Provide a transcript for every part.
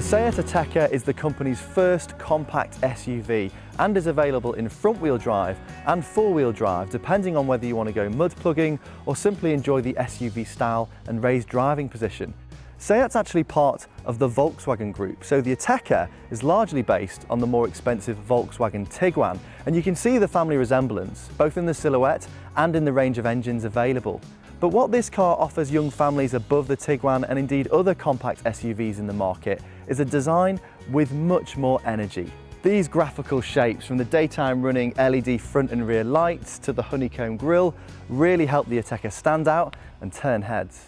Seat Ateca is the company's first compact SUV and is available in front-wheel drive and four-wheel drive, depending on whether you want to go mud plugging or simply enjoy the SUV style and raised driving position. Seat's actually part of the Volkswagen Group, so the Ateca is largely based on the more expensive Volkswagen Tiguan, and you can see the family resemblance, both in the silhouette and in the range of engines available. But what this car offers young families above the Tiguan and indeed other compact SUVs in the market is a design with much more energy. These graphical shapes, from the daytime running LED front and rear lights to the honeycomb grille, really help the Ateca stand out and turn heads.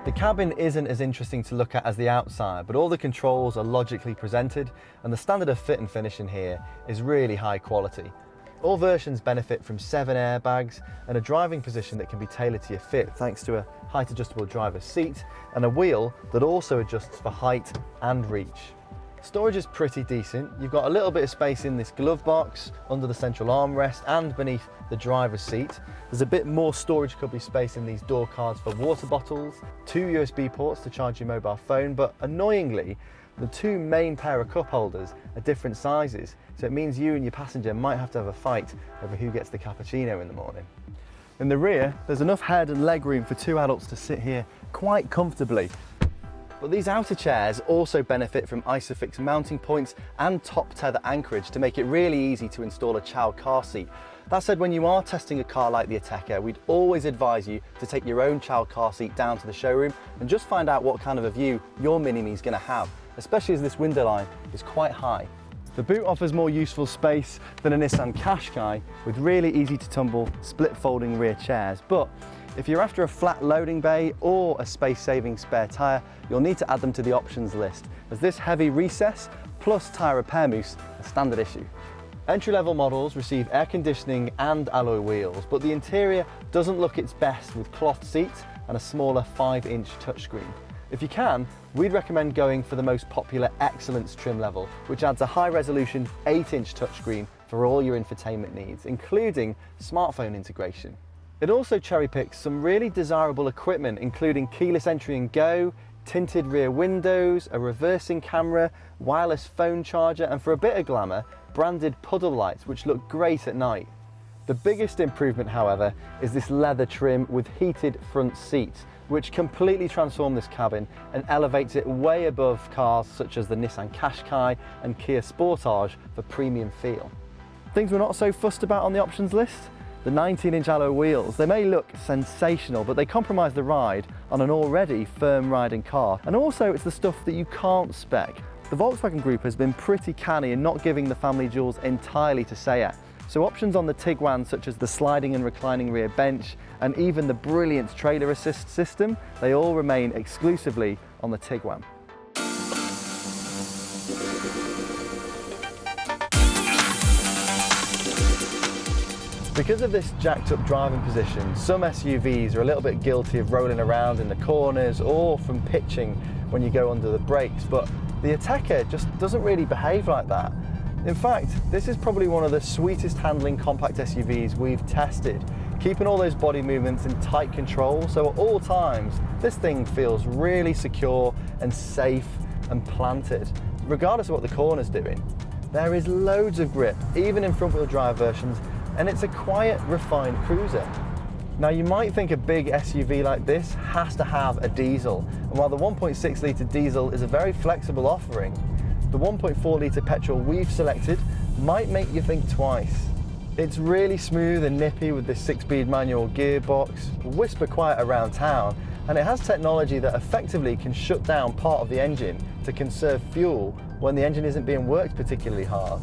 The cabin isn't as interesting to look at as the outside, but all the controls are logically presented and the standard of fit and finish in here is really high quality. All versions benefit from 7 airbags and a driving position that can be tailored to your fit thanks to a height adjustable driver's seat and a wheel that also adjusts for height and reach. Storage is pretty decent. You've got a little bit of space in this glove box, under the central armrest and beneath the driver's seat. There's a bit more storage cubby space in these door cards for water bottles, 2 USB ports to charge your mobile phone, but annoyingly, the 2 main pair of cup holders are different sizes, so it means you and your passenger might have to have a fight over who gets the cappuccino in the morning. In the rear, there's enough head and leg room for 2 adults to sit here quite comfortably. But these outer chairs also benefit from ISOFIX mounting points and top tether anchorage to make it really easy to install a child car seat. That said, when you are testing a car like the Ateca, we'd always advise you to take your own child car seat down to the showroom and just find out what kind of a view your Mini-Me is going to have, especially as this window line is quite high. The boot offers more useful space than a Nissan Qashqai with really easy to tumble split folding rear chairs, but if you're after a flat loading bay or a space-saving spare tyre, you'll need to add them to the options list, as this heavy recess plus tyre repair mousse are standard issue. Entry-level models receive air conditioning and alloy wheels, but the interior doesn't look its best with cloth seats and a smaller 5-inch touchscreen. If you can, we'd recommend going for the most popular Excellence trim level, which adds a high-resolution 8-inch touchscreen for all your infotainment needs, including smartphone integration. It also cherry-picks some really desirable equipment, including keyless entry and go, tinted rear windows, a reversing camera, wireless phone charger, and for a bit of glamour, branded puddle lights, which look great at night. The biggest improvement, however, is this leather trim with heated front seats, which completely transform this cabin and elevates it way above cars such as the Nissan Qashqai and Kia Sportage for premium feel. Things we're not so fussed about on the options list? The 19-inch alloy wheels. They may look sensational, but they compromise the ride on an already firm riding car. And also, it's the stuff that you can't spec. The Volkswagen Group has been pretty canny in not giving the family jewels entirely to Seat. So options on the Tiguan, such as the sliding and reclining rear bench and even the brilliant trailer assist system, they all remain exclusively on the Tiguan. Because of this jacked up driving position, some SUVs are a little bit guilty of rolling around in the corners or from pitching when you go under the brakes, but the Ateca just doesn't really behave like that. In fact, this is probably one of the sweetest handling compact SUVs we've tested, keeping all those body movements in tight control, so at all times this thing feels really secure and safe and planted, regardless of what the corner's doing. There is loads of grip, even in front-wheel drive versions, and it's a quiet, refined cruiser. Now, you might think a big SUV like this has to have a diesel, and while the 1.6 litre diesel is a very flexible offering, the 1.4 litre petrol we've selected might make you think twice. It's really smooth and nippy with this 6-speed manual gearbox, whisper quiet around town, and it has technology that effectively can shut down part of the engine to conserve fuel when the engine isn't being worked particularly hard.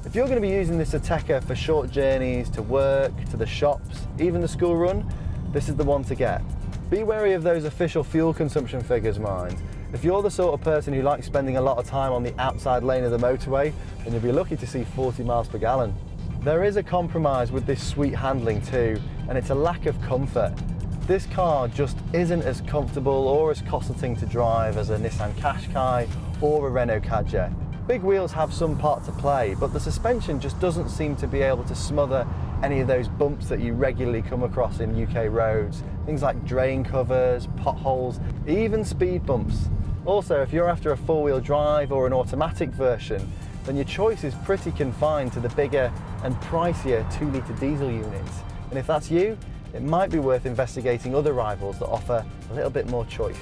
If you're going to be using this Ateca for short journeys to work, to the shops, even the school run, this is the one to get. Be wary of those official fuel consumption figures, mind. If you're the sort of person who likes spending a lot of time on the outside lane of the motorway, then you'll be lucky to see 40 miles per gallon. There is a compromise with this sweet handling too, and it's a lack of comfort. This car just isn't as comfortable or as cosseting to drive as a Nissan Qashqai or a Renault Kadjar. Big wheels have some part to play, but the suspension just doesn't seem to be able to smother any of those bumps that you regularly come across in UK roads. Things like drain covers, potholes, even speed bumps. Also, if you're after a four-wheel drive or an automatic version, then your choice is pretty confined to the bigger and pricier 2-litre diesel units. And if that's you, it might be worth investigating other rivals that offer a little bit more choice.